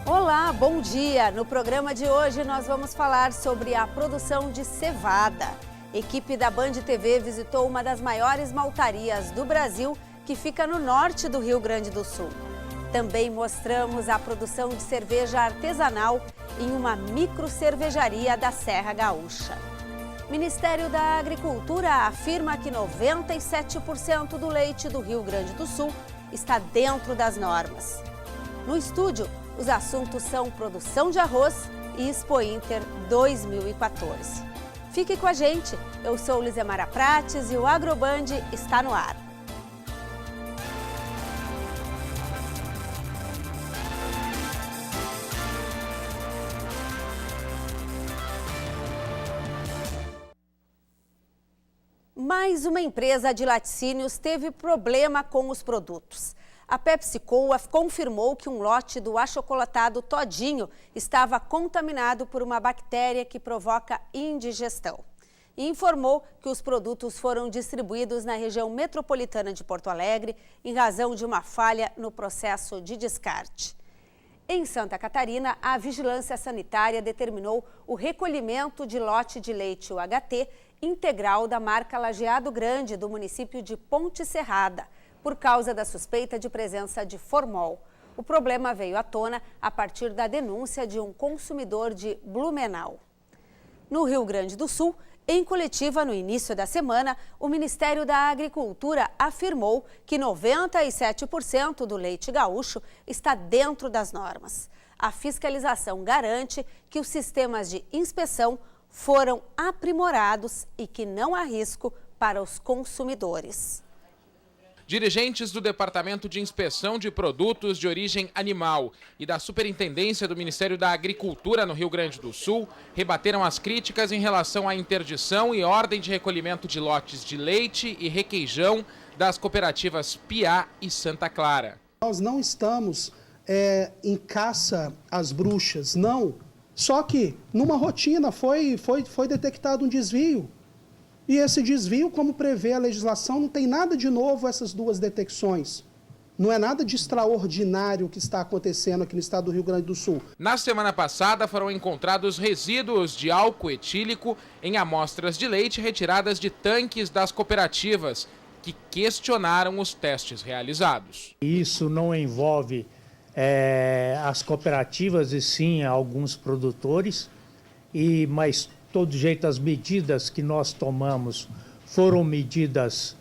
Olá, bom dia! No programa de hoje nós vamos falar sobre a produção de cevada. Equipe da Band TV visitou uma das maiores maltarias do Brasil, que fica no norte do Rio Grande do Sul. Também mostramos a produção de cerveja artesanal em uma microcervejaria da Serra Gaúcha. Ministério da Agricultura afirma que 97% do leite do Rio Grande do Sul está dentro das normas. No estúdio, os assuntos são produção de arroz e Expo Inter 2014. Fique com a gente, eu sou Lizemara Prates e o Agroband está no ar. Mais uma empresa de laticínios teve problema com os produtos. A PepsiCo confirmou que um lote do achocolatado Todinho estava contaminado por uma bactéria que provoca indigestão. E informou que os produtos foram distribuídos na região metropolitana de Porto Alegre em razão de uma falha no processo de descarte. Em Santa Catarina, a Vigilância Sanitária determinou o recolhimento de lote de leite UHT integral da marca Lajeado Grande, do município de Ponte Serrada, por causa da suspeita de presença de formol. O problema veio à tona a partir da denúncia de um consumidor de Blumenau. No Rio Grande do Sul, em coletiva no início da semana, o Ministério da Agricultura afirmou que 97% do leite gaúcho está dentro das normas. A fiscalização garante que os sistemas de inspeção foram aprimorados e que não há risco para os consumidores. Dirigentes do Departamento de Inspeção de Produtos de Origem Animal e da Superintendência do Ministério da Agricultura no Rio Grande do Sul rebateram as críticas em relação à interdição e ordem de recolhimento de lotes de leite e requeijão das cooperativas Piá e Santa Clara. Nós não estamos em caça às bruxas, não. Só que numa rotina foi detectado um desvio. E esse desvio, como prevê a legislação, não tem nada de novo essas duas detecções. Não é nada de extraordinário que está acontecendo aqui no estado do Rio Grande do Sul. Na semana passada foram encontrados resíduos de álcool etílico em amostras de leite retiradas de tanques das cooperativas, que questionaram os testes realizados. Isso não envolve as cooperativas e sim alguns produtores, mas de todo jeito as medidas que nós tomamos foram medidas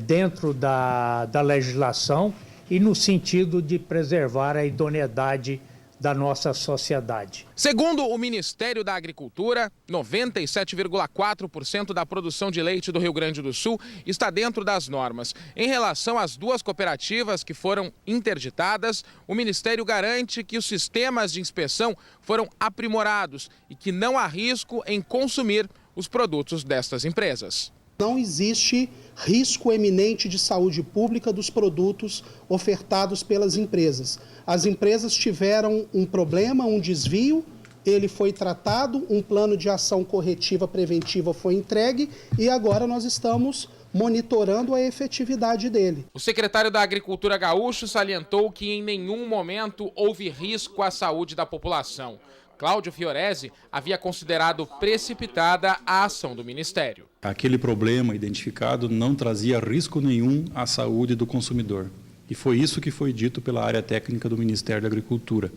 dentro da legislação e no sentido de preservar a idoneidade da nossa sociedade. Segundo o Ministério da Agricultura, 97,4% da produção de leite do Rio Grande do Sul está dentro das normas. Em relação às duas cooperativas que foram interditadas, o Ministério garante que os sistemas de inspeção foram aprimorados e que não há risco em consumir os produtos destas empresas. Não existe risco eminente de saúde pública dos produtos ofertados pelas empresas. As empresas tiveram um problema, um desvio, ele foi tratado, um plano de ação corretiva preventiva foi entregue e agora nós estamos monitorando a efetividade dele. O secretário da Agricultura gaúcho salientou que em nenhum momento houve risco à saúde da população. Cláudio Fiorese havia considerado precipitada a ação do Ministério. Aquele problema identificado não trazia risco nenhum à saúde do consumidor. E foi isso que foi dito pela área técnica do Ministério da Agricultura.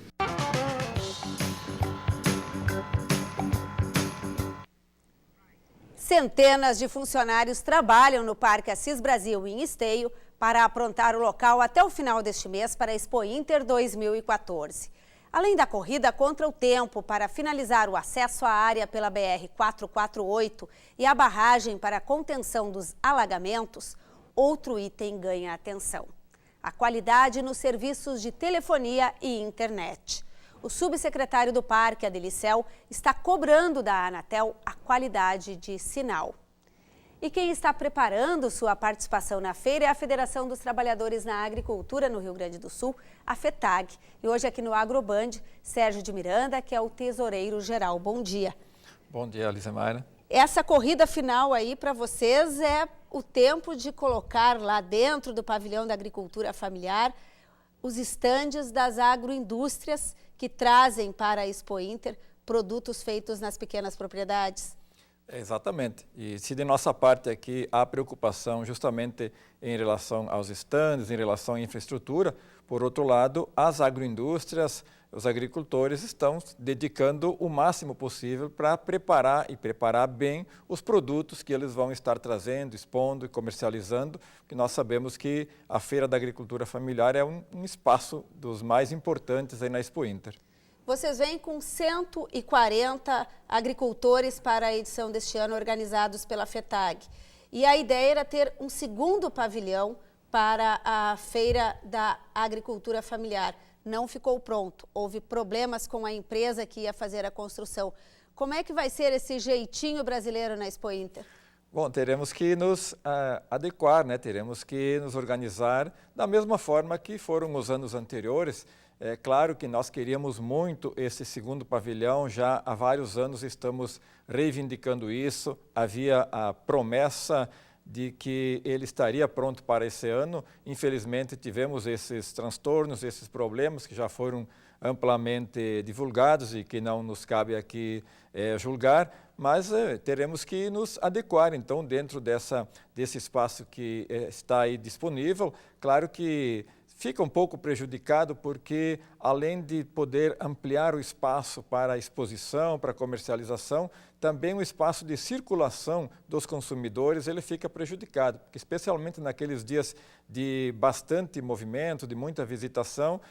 Centenas de funcionários trabalham no Parque Assis Brasil em Esteio para aprontar o local até o final deste mês para a Expo Inter 2014. Além da corrida contra o tempo para finalizar o acesso à área pela BR-448 e a barragem para a contenção dos alagamentos, outro item ganha atenção: a qualidade nos serviços de telefonia e internet. O subsecretário do Parque, Adelicel, está cobrando da Anatel a qualidade de sinal. E quem está preparando sua participação na feira é a Federação dos Trabalhadores na Agricultura no Rio Grande do Sul, a FETAG. E hoje aqui no Agroband, Sérgio de Miranda, que é o tesoureiro geral. Bom dia. Bom dia, Lizemara. Essa corrida final aí para vocês é o tempo de colocar lá dentro do pavilhão da agricultura familiar os estandes das agroindústrias que trazem para a Expo Inter produtos feitos nas pequenas propriedades? Exatamente. E se de nossa parte aqui há preocupação justamente em relação aos estandes, em relação à infraestrutura, por outro lado, as agroindústrias, os agricultores estão dedicando o máximo possível para preparar bem os produtos que eles vão estar trazendo, expondo e comercializando, porque nós sabemos que a Feira da Agricultura Familiar é um espaço dos mais importantes aí na Expo Inter. Vocês vêm com 140 agricultores para a edição deste ano, organizados pela FETAG. E a ideia era ter um segundo pavilhão para a Feira da Agricultura Familiar. Não ficou pronto, houve problemas com a empresa que ia fazer a construção. Como é que vai ser esse jeitinho brasileiro na Expo Inter? Bom, teremos que nos adequar, né? Teremos que nos organizar da mesma forma que foram os anos anteriores. É claro que nós queríamos muito esse segundo pavilhão, já há vários anos estamos reivindicando isso. Havia a promessa de que ele estaria pronto para esse ano. Infelizmente, tivemos esses transtornos, esses problemas que já foram amplamente divulgados e que não nos cabe aqui julgar, mas teremos que nos adequar, então, dentro desse espaço que está aí disponível. Claro que fica um pouco prejudicado porque, além de poder ampliar o espaço para a exposição, para a comercialização, também o espaço de circulação dos consumidores ele fica prejudicado, porque especialmente naqueles dias de bastante movimento, de muita visitação,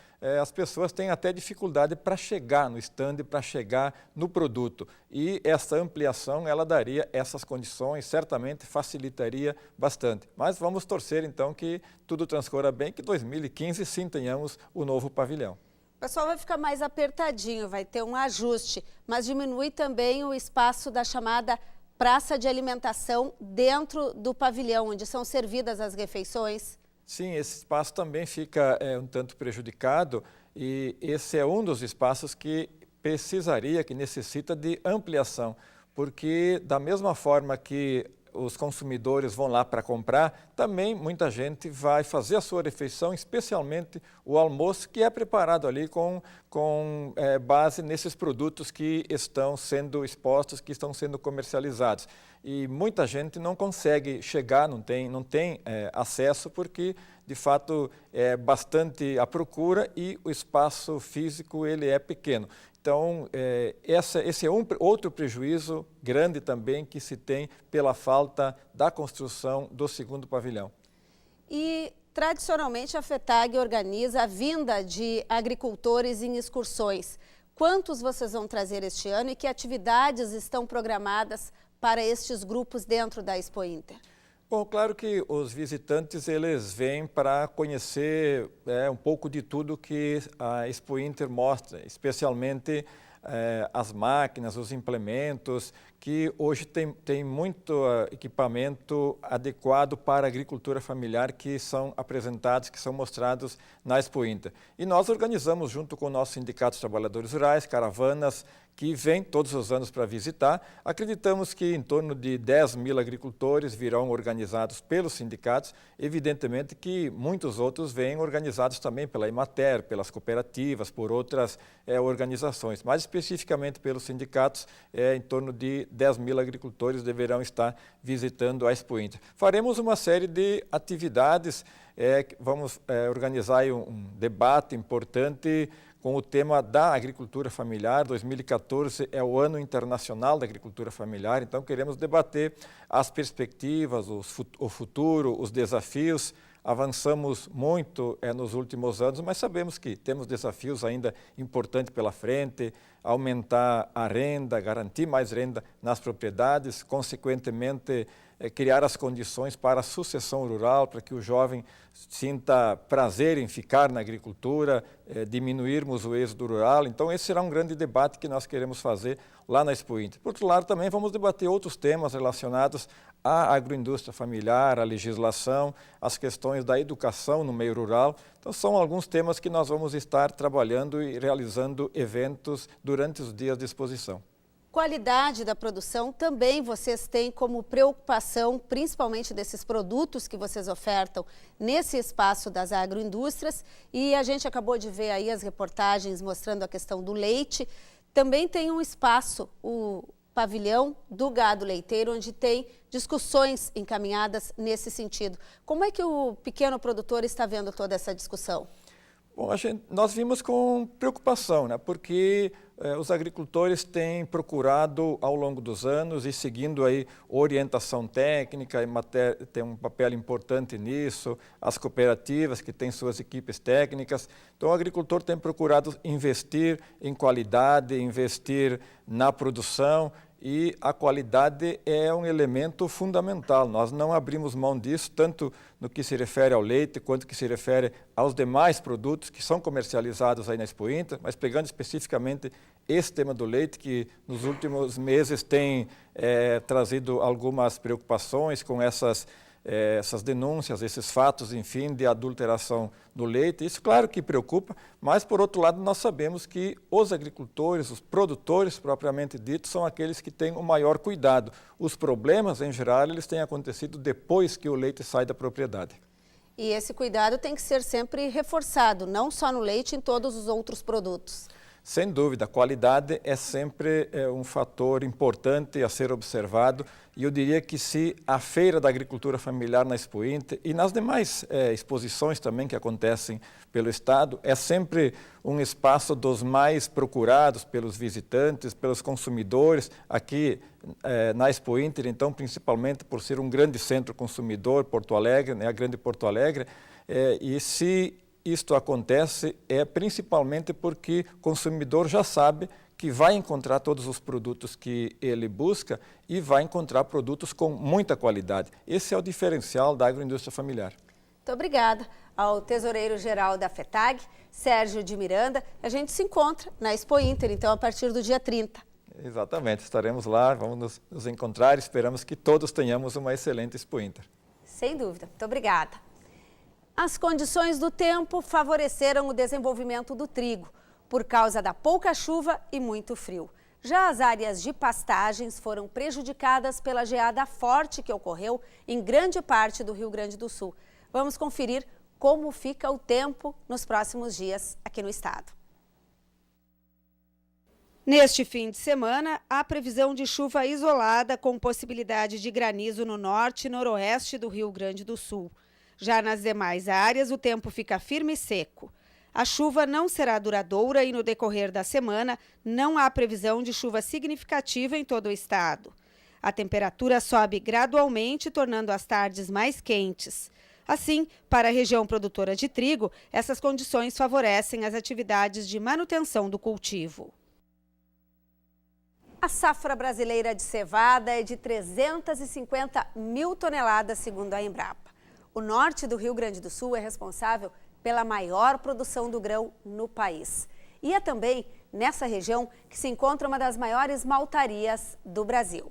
as pessoas têm até dificuldade para chegar no stand, para chegar no produto. E essa ampliação, ela daria essas condições, certamente facilitaria bastante. Mas vamos torcer então que tudo transcorra bem, que 2015 sim tenhamos o novo pavilhão. O pessoal vai ficar mais apertadinho, vai ter um ajuste, mas diminui também o espaço da chamada praça de alimentação dentro do pavilhão, onde são servidas as refeições. Sim, esse espaço também fica um tanto prejudicado e esse é um dos espaços que precisaria, que necessita de ampliação, porque da mesma forma que os consumidores vão lá para comprar, também muita gente vai fazer a sua refeição, especialmente o almoço, que é preparado ali com base nesses produtos que estão sendo expostos, que estão sendo comercializados. E muita gente não consegue chegar, não tem acesso, porque de fato é bastante a procura e o espaço físico ele é pequeno. Então, esse é outro prejuízo grande também que se tem pela falta da construção do segundo pavilhão. E, tradicionalmente, a FETAG organiza a vinda de agricultores em excursões. Quantos vocês vão trazer este ano e que atividades estão programadas para estes grupos dentro da Expo Inter? Bom, claro que os visitantes eles vêm para conhecer um pouco de tudo que a Expo Inter mostra, especialmente as máquinas, os implementos, que hoje tem muito equipamento adequado para a agricultura familiar que são apresentados, que são mostrados na Expo Inter. E nós organizamos, junto com o nosso Sindicato dos Trabalhadores Rurais, caravanas que vêm todos os anos para visitar. Acreditamos que em torno de 10 mil agricultores virão organizados pelos sindicatos, evidentemente que muitos outros vêm organizados também pela Emater, pelas cooperativas, por outras organizações, mas especificamente pelos sindicatos, em torno de 10 mil agricultores deverão estar visitando a Expo Inter. Faremos uma série de atividades, vamos organizar um debate importante com o tema da agricultura familiar. 2014 é o ano internacional da agricultura familiar, então queremos debater as perspectivas, o futuro, os desafios. Avançamos muito nos últimos anos, mas sabemos que temos desafios ainda importantes pela frente, aumentar a renda, garantir mais renda nas propriedades, consequentemente criar as condições para a sucessão rural, para que o jovem sinta prazer em ficar na agricultura, diminuirmos o êxodo rural. Então, esse será um grande debate que nós queremos fazer lá na Expo Inter. Por outro lado, também vamos debater outros temas relacionados à agroindústria familiar, à legislação, às questões da educação no meio rural. Então, são alguns temas que nós vamos estar trabalhando e realizando eventos durante os dias de exposição. qualidade da produção também vocês têm como preocupação, principalmente desses produtos que vocês ofertam nesse espaço das agroindústrias. E a gente acabou de ver aí as reportagens mostrando a questão do leite. Também tem um espaço, o pavilhão do gado leiteiro, onde tem discussões encaminhadas nesse sentido. Como é que o pequeno produtor está vendo toda essa discussão? Bom, nós vimos com preocupação, né? Porque os agricultores têm procurado ao longo dos anos e seguindo aí orientação técnica, tem um papel importante nisso, as cooperativas que têm suas equipes técnicas. Então o agricultor tem procurado investir em qualidade, investir na produção, e a qualidade é um elemento fundamental. Nós não abrimos mão disso, tanto no que se refere ao leite, quanto no que se refere aos demais produtos que são comercializados aí na Expo Inter, mas pegando especificamente esse tema do leite, que nos últimos meses tem trazido algumas preocupações com essas denúncias, esses fatos, enfim, de adulteração do leite. Isso, claro que preocupa, mas, por outro lado, nós sabemos que os agricultores, os produtores, propriamente dito, são aqueles que têm o maior cuidado. Os problemas, em geral, eles têm acontecido depois que o leite sai da propriedade. E esse cuidado tem que ser sempre reforçado, não só no leite, em todos os outros produtos. Sem dúvida, a qualidade é sempre um fator importante a ser observado, e eu diria que se a Feira da Agricultura Familiar na Expo Inter e nas demais exposições também que acontecem pelo Estado, é sempre um espaço dos mais procurados pelos visitantes, pelos consumidores, aqui na Expo Inter, então, principalmente por ser um grande centro consumidor, Porto Alegre, né, a grande Porto Alegre, e se isto acontece principalmente porque o consumidor já sabe que vai encontrar todos os produtos que ele busca e vai encontrar produtos com muita qualidade. Esse é o diferencial da agroindústria familiar. Muito obrigada ao tesoureiro-geral da FETAG, Sérgio de Miranda. A gente se encontra na Expo Inter, então, a partir do dia 30. Exatamente, estaremos lá, vamos nos encontrar e esperamos que todos tenhamos uma excelente Expo Inter. Sem dúvida. Muito obrigada. As condições do tempo favoreceram o desenvolvimento do trigo, por causa da pouca chuva e muito frio. Já as áreas de pastagens foram prejudicadas pela geada forte que ocorreu em grande parte do Rio Grande do Sul. Vamos conferir como fica o tempo nos próximos dias aqui no estado. Neste fim de semana, há previsão de chuva isolada com possibilidade de granizo no norte e noroeste do Rio Grande do Sul. Já nas demais áreas, o tempo fica firme e seco. A chuva não será duradoura e no decorrer da semana não há previsão de chuva significativa em todo o estado. A temperatura sobe gradualmente, tornando as tardes mais quentes. Assim, para a região produtora de trigo, essas condições favorecem as atividades de manutenção do cultivo. A safra brasileira de cevada é de 350 mil toneladas, segundo a Embrapa. O norte do Rio Grande do Sul é responsável pela maior produção do grão no país. E é também nessa região que se encontra uma das maiores maltarias do Brasil.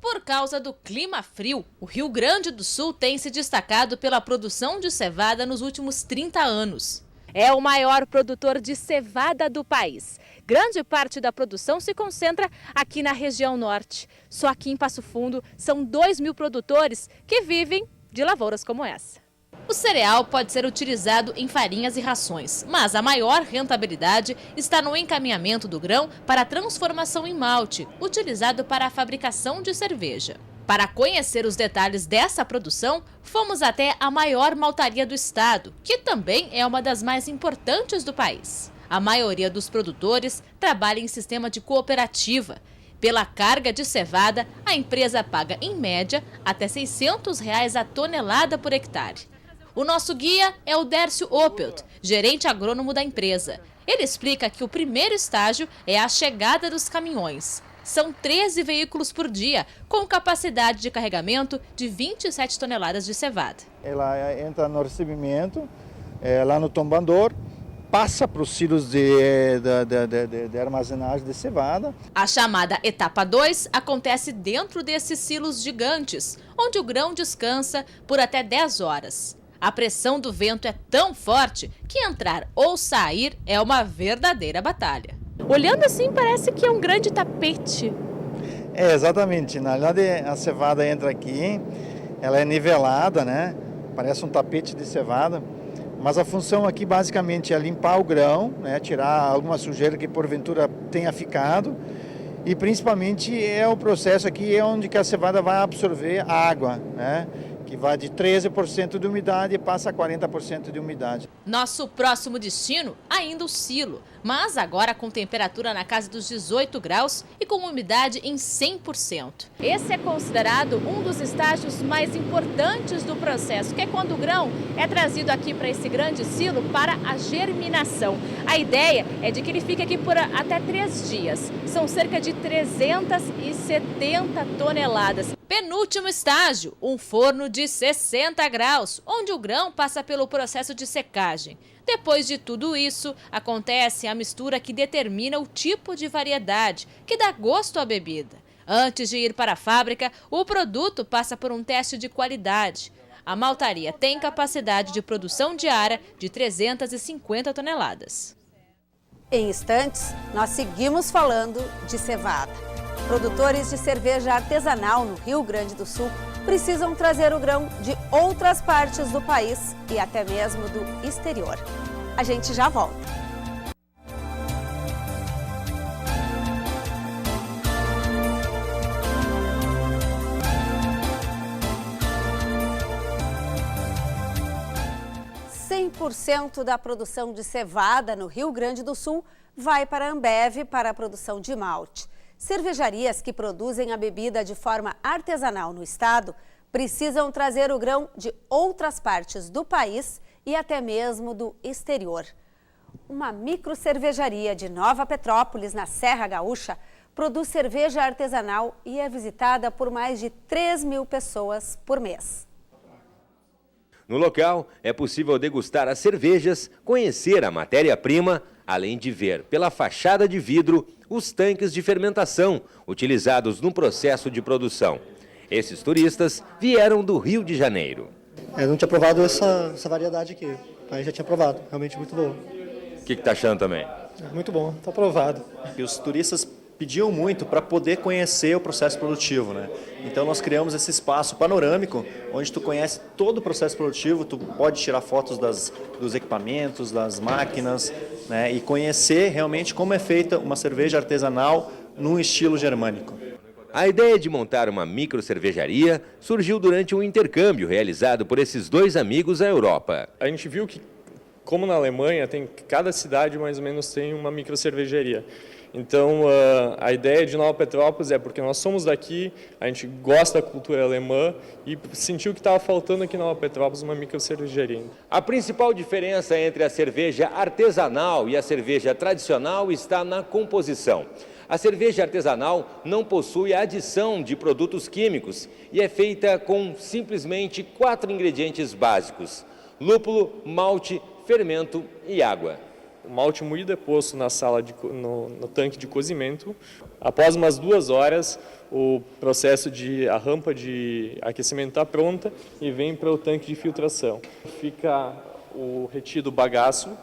Por causa do clima frio, o Rio Grande do Sul tem se destacado pela produção de cevada nos últimos 30 anos. É o maior produtor de cevada do país. Grande parte da produção se concentra aqui na região norte. Só aqui em Passo Fundo são 2.000 produtores que vivem de lavouras como essa. O cereal pode ser utilizado em farinhas e rações, mas a maior rentabilidade está no encaminhamento do grão para a transformação em malte, utilizado para a fabricação de cerveja. Para conhecer os detalhes dessa produção, fomos até a maior maltaria do estado, que também é uma das mais importantes do país. A maioria dos produtores trabalha em sistema de cooperativa. Pela carga de cevada, a empresa paga, em média, até R$ 600 a tonelada por hectare. O nosso guia é o Dércio Opelt, gerente agrônomo da empresa. Ele explica que o primeiro estágio é a chegada dos caminhões. São 13 veículos por dia, com capacidade de carregamento de 27 toneladas de cevada. Ela entra no recebimento, lá no tombador, passa para os silos de armazenagem de cevada. A chamada etapa 2 acontece dentro desses silos gigantes, onde o grão descansa por até 10 horas. A pressão do vento é tão forte que entrar ou sair é uma verdadeira batalha. Olhando assim, parece que é um grande tapete. Exatamente. Na verdade, a cevada entra aqui, ela é nivelada, né? Parece um tapete de cevada. Mas a função aqui basicamente é limpar o grão, né? Tirar alguma sujeira que porventura tenha ficado. E principalmente é o processo aqui onde que a cevada vai absorver a água, né? Que vai de 13% de umidade e passa a 40% de umidade. Nosso próximo destino, ainda o silo, mas agora com temperatura na casa dos 18 graus e com umidade em 100%. Esse é considerado um dos estágios mais importantes do processo, que é quando o grão é trazido aqui para esse grande silo para a germinação. A ideia é de que ele fique aqui por até 3 dias. São cerca de 370 toneladas. Penúltimo estágio, um forno de 60 graus, onde o grão passa pelo processo de secagem. Depois de tudo isso, acontece a mistura que determina o tipo de variedade, que dá gosto à bebida. Antes de ir para a fábrica, o produto passa por um teste de qualidade. A maltaria tem capacidade de produção diária de 350 toneladas. Em instantes, nós seguimos falando de cevada. Produtores de cerveja artesanal no Rio Grande do Sul precisam trazer o grão de outras partes do país e até mesmo do exterior. A gente já volta. % da produção de cevada no Rio Grande do Sul vai para a Ambev para a produção de malte. Cervejarias que produzem a bebida de forma artesanal no estado precisam trazer o grão de outras partes do país e até mesmo do exterior. Uma microcervejaria de Nova Petrópolis, na Serra Gaúcha, produz cerveja artesanal e é visitada por mais de 3.000 pessoas por mês. No local, é possível degustar as cervejas, conhecer a matéria-prima, além de ver pela fachada de vidro os tanques de fermentação utilizados no processo de produção. Esses turistas vieram do Rio de Janeiro. Eu não tinha provado essa variedade aqui, aí já tinha provado, realmente muito boa. O que está achando também? Muito bom, está provado. E os turistas pediam muito para poder conhecer o processo produtivo, né? Então nós criamos esse espaço panorâmico, onde tu conhece todo o processo produtivo, tu pode tirar fotos dos equipamentos, das máquinas, né? E conhecer realmente como é feita uma cerveja artesanal num estilo germânico. A ideia de montar uma microcervejaria surgiu durante um intercâmbio realizado por esses dois amigos à Europa. A gente viu que, como na Alemanha, cada cidade mais ou menos tem uma microcervejaria. Então, a ideia de Nova Petrópolis é porque nós somos daqui, a gente gosta da cultura alemã e sentiu que estava faltando aqui em Nova Petrópolis uma microcervejaria. A principal diferença entre a cerveja artesanal e a cerveja tradicional está na composição. A cerveja artesanal não possui a adição de produtos químicos e é feita com simplesmente 4 ingredientes básicos: lúpulo, malte, fermento e água. O malte moído é posto na sala no tanque de cozimento. Após umas 2 horas, o processo a rampa de aquecimento está pronta e vem para o tanque de filtração. Fica o retido bagaço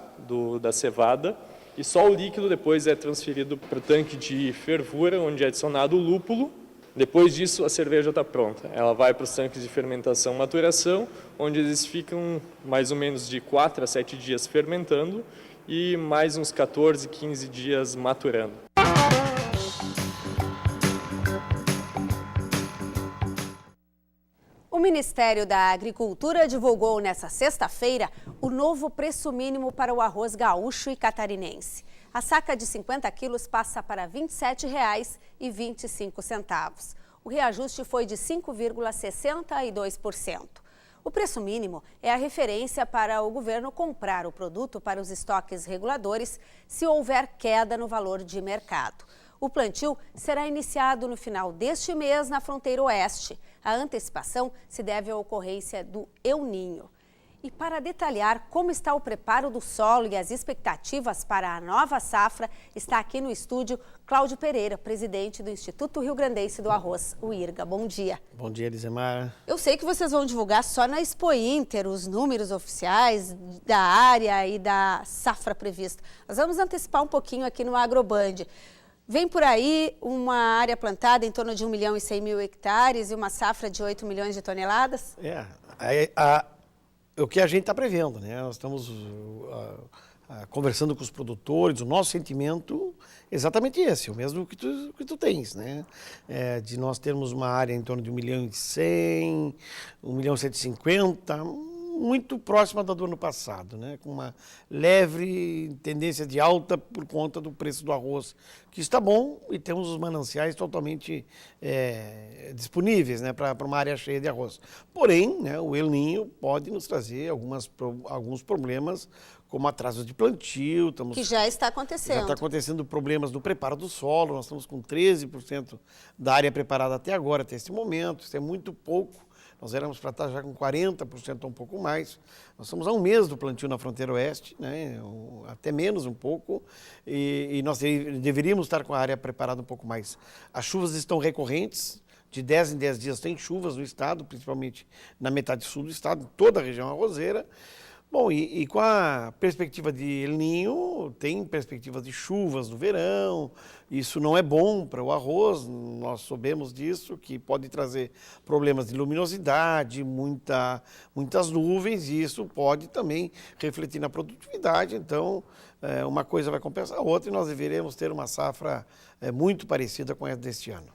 da cevada e só o líquido depois é transferido para o tanque de fervura, onde é adicionado o lúpulo. Depois disso, a cerveja está pronta. Ela vai para os tanques de fermentação e maturação, onde eles ficam mais ou menos de 4 a 7 dias fermentando e mais uns 14, 15 dias maturando. O Ministério da Agricultura divulgou nesta sexta-feira o novo preço mínimo para o arroz gaúcho e catarinense. A saca de 50 quilos passa para R$ 27,25. O reajuste foi de 5,62%. O preço mínimo é a referência para o governo comprar o produto para os estoques reguladores se houver queda no valor de mercado. O plantio será iniciado no final deste mês na fronteira oeste. A antecipação se deve à ocorrência do El Niño. E para detalhar como está o preparo do solo e as expectativas para a nova safra, está aqui no estúdio Cláudio Pereira, presidente do Instituto Rio Grandense do Arroz, o IRGA. Bom dia. Bom dia, Elisemar. Eu sei que vocês vão divulgar só na Expo Inter os números oficiais da área e da safra prevista. Nós vamos antecipar um pouquinho aqui no AgroBand. Vem por aí uma área plantada em torno de 1.100.000 hectares e uma safra de 8 milhões de toneladas? O que a gente está prevendo, né? Nós estamos conversando com os produtores, o nosso sentimento é exatamente esse, o mesmo que tu tens, né? De nós termos uma área em torno de 1.100.000, 1.150.000, muito próxima da do ano passado, né? Com uma leve tendência de alta por conta do preço do arroz, que está bom, e temos os mananciais totalmente disponíveis, né? Para uma área cheia de arroz. Porém, né, o El Niño pode nos trazer alguns problemas, como atraso de plantio. Que já está acontecendo. Já está acontecendo problemas no preparo do solo. Nós estamos com 13% da área preparada até agora, até esse momento. Isso é muito pouco. Nós éramos para estar já com 40% ou um pouco mais. Nós estamos há um mês do plantio na fronteira oeste, né? Até menos um pouco, e nós deveríamos estar com a área preparada um pouco mais. As chuvas estão recorrentes, de 10 em 10 dias tem chuvas no estado, principalmente na metade sul do estado, em toda a região arrozeira. Bom, e com a perspectiva de El Niño, tem perspectivas de chuvas no verão, isso não é bom para o arroz, nós sabemos disso, que pode trazer problemas de luminosidade, muitas nuvens, e isso pode também refletir na produtividade. Então, uma coisa vai compensar a outra e nós deveremos ter uma safra muito parecida com a deste ano.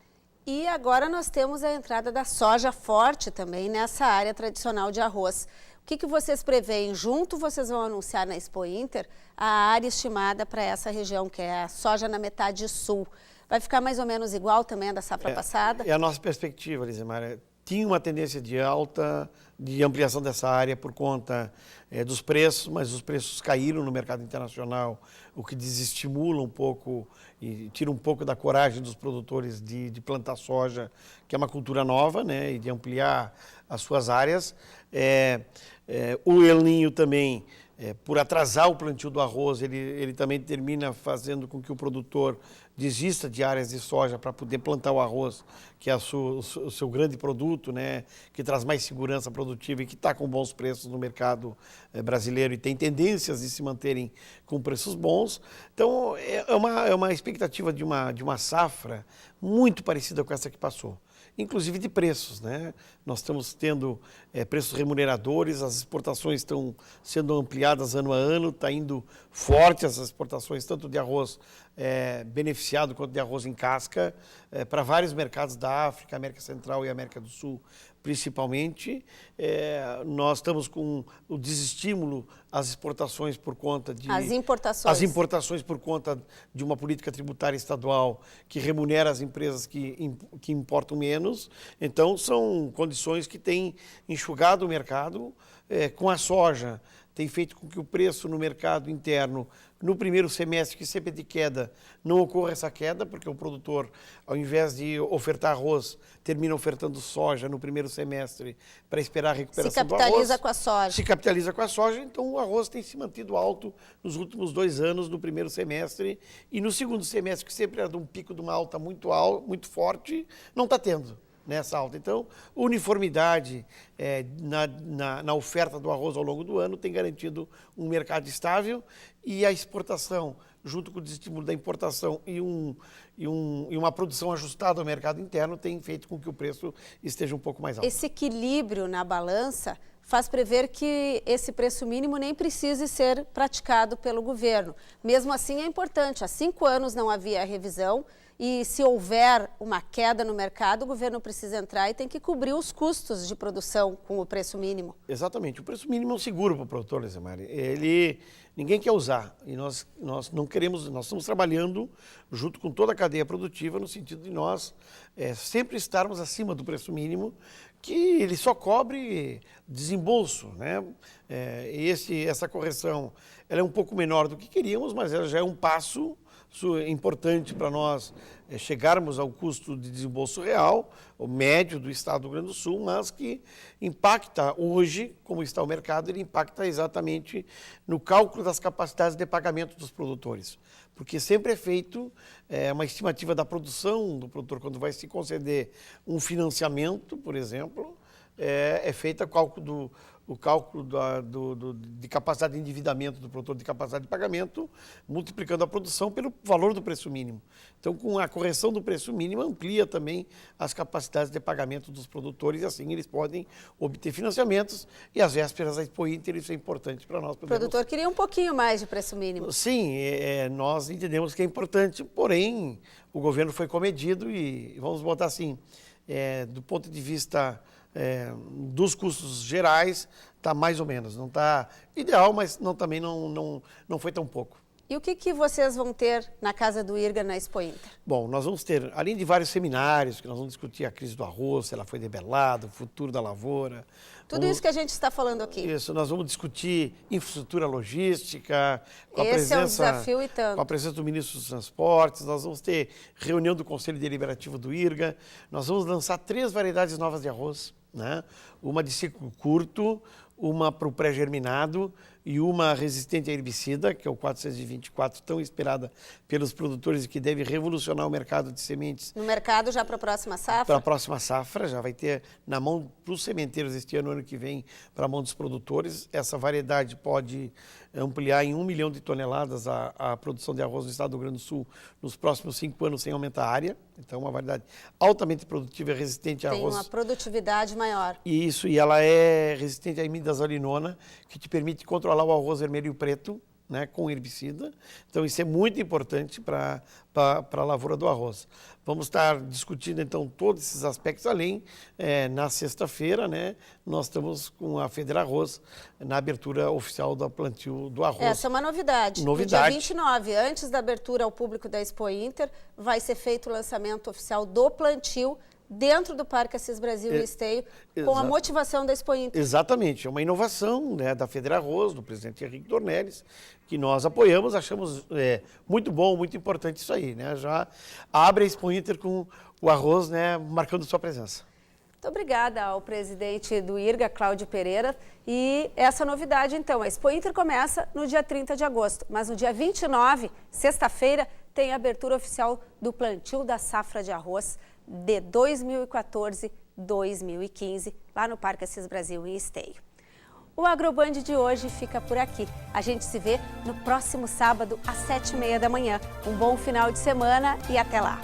E agora nós temos a entrada da soja forte também nessa área tradicional de arroz. O que vocês preveem? Junto vocês vão anunciar na Expo Inter a área estimada para essa região, que é a soja na metade sul. Vai ficar mais ou menos igual também a da safra passada? É a nossa perspectiva, Elisemar. Tinha uma tendência de alta, de ampliação dessa área por conta dos preços, mas os preços caíram no mercado internacional, o que desestimula um pouco e tira um pouco da coragem dos produtores de plantar soja, que é uma cultura nova, né, e de ampliar as suas áreas. O El Niño também, por atrasar o plantio do arroz, ele também termina fazendo com que o produtor desista de áreas de soja para poder plantar o arroz, que é o seu grande produto, né, que traz mais segurança produtiva e que está com bons preços no mercado brasileiro e tem tendências de se manterem com preços bons. Então, é uma expectativa de uma safra muito parecida com essa que passou, inclusive de preços, né? Nós estamos tendo preços remuneradores, as exportações estão sendo ampliadas ano a ano, está indo forte essas exportações, tanto de arroz beneficiado quanto de arroz em casca, para vários mercados da África, América Central e América do Sul, principalmente. Nós estamos com o desestímulo às exportações por conta de... As importações. As importações por conta de uma política tributária estadual que remunera as empresas que importam menos. Então, são condições que têm enxugado o mercado. Com a soja, tem feito com que o preço no mercado interno, no primeiro semestre, que sempre é de queda, não ocorra essa queda, porque o produtor, ao invés de ofertar arroz, termina ofertando soja no primeiro semestre para esperar a recuperação do arroz. Se capitaliza com a soja. Se capitaliza com a soja, então o arroz tem se mantido alto nos últimos 2 anos, no primeiro semestre, e no segundo semestre, que sempre era de um pico de uma alta muito forte, não está tendo nessa alta. Então, uniformidade na oferta do arroz ao longo do ano tem garantido um mercado estável, e a exportação, junto com o desestímulo da importação e uma produção ajustada ao mercado interno, tem feito com que o preço esteja um pouco mais alto. Esse equilíbrio na balança faz prever que esse preço mínimo nem precise ser praticado pelo governo. Mesmo assim, é importante. Há 5 anos não havia revisão, e se houver uma queda no mercado, o governo precisa entrar e tem que cobrir os custos de produção com o preço mínimo. Exatamente. O preço mínimo é um seguro para o produtor, Elisemar. Ninguém quer usar, e nós não queremos, nós estamos trabalhando junto com toda a cadeia produtiva no sentido de nós sempre estarmos acima do preço mínimo, que ele só cobre desembolso, né? Essa correção ela é um pouco menor do que queríamos, mas ela já é um passo Isso é importante para nós chegarmos ao custo de desembolso real, o médio do Estado do Rio Grande do Sul, mas que impacta hoje, como está o mercado, ele impacta exatamente no cálculo das capacidades de pagamento dos produtores. Porque sempre é feito uma estimativa da produção do produtor, quando vai se conceder um financiamento, por exemplo, é feito o cálculo de capacidade de endividamento do produtor, de capacidade de pagamento, multiplicando a produção pelo valor do preço mínimo. Então, com a correção do preço mínimo, amplia também as capacidades de pagamento dos produtores, e assim eles podem obter financiamentos, e às vésperas da Expo Inter, isso é importante para nós. O produtor queria um pouquinho mais de preço mínimo. Sim, nós entendemos que é importante, porém, o governo foi comedido e, vamos botar assim, do ponto de vista dos custos gerais, está mais ou menos. Não está ideal, mas também não foi tão pouco. E o que vocês vão ter na Casa do IRGA na Expo Inter? Bom, nós vamos ter, além de vários seminários, que nós vamos discutir a crise do arroz, se ela foi debelada, o futuro da lavoura. Tudo isso que a gente está falando aqui. Isso, nós vamos discutir infraestrutura logística, Esse é um desafio e tanto. Com a presença do ministro dos Transportes, nós vamos ter reunião do Conselho Deliberativo do IRGA, nós vamos lançar 3 variedades novas de arroz, né? Uma de ciclo curto, uma para o pré-germinado e uma resistente a herbicida, que é o 424, tão esperada pelos produtores e que deve revolucionar o mercado de sementes. No mercado já para a próxima safra? Para a próxima safra, já vai ter na mão para os sementeiros este ano que vem, para a mão dos produtores. Essa variedade pode ampliar em 1 milhão de toneladas a produção de arroz no estado do Rio Grande do Sul nos próximos 5 anos, sem aumentar a área. Então, uma variedade altamente produtiva e resistente a arroz. Tem uma produtividade maior. Isso, e ela é resistente à imidazolinona, que te permite controlar o arroz vermelho e o preto, né, com herbicida. Então, isso é muito importante para a lavoura do arroz. Vamos estar discutindo, então, todos esses aspectos, além, na sexta-feira, né, nós estamos com a Federarroz na abertura oficial do plantio do arroz. Essa é uma novidade. Novidade. No dia 29, antes da abertura ao público da Expo Inter, vai ser feito o lançamento oficial do plantio dentro do Parque Assis Brasil e Esteio, com a motivação da Expo Inter. Exatamente, é uma inovação, né, da Federarroz, do presidente Henrique Dornelles, que nós apoiamos, achamos muito bom, muito importante isso aí, né? Já abre a Expo Inter com o arroz, né, marcando sua presença. Muito obrigada ao presidente do IRGA, Cláudio Pereira. E essa novidade, então, a Expo Inter começa no dia 30 de agosto, mas no dia 29, sexta-feira, tem a abertura oficial do plantio da safra de arroz de 2014-2015, lá no Parque Assis Brasil, em Esteio. O Agroband de hoje fica por aqui. A gente se vê no próximo sábado, às 7h30 da manhã. Um bom final de semana e até lá!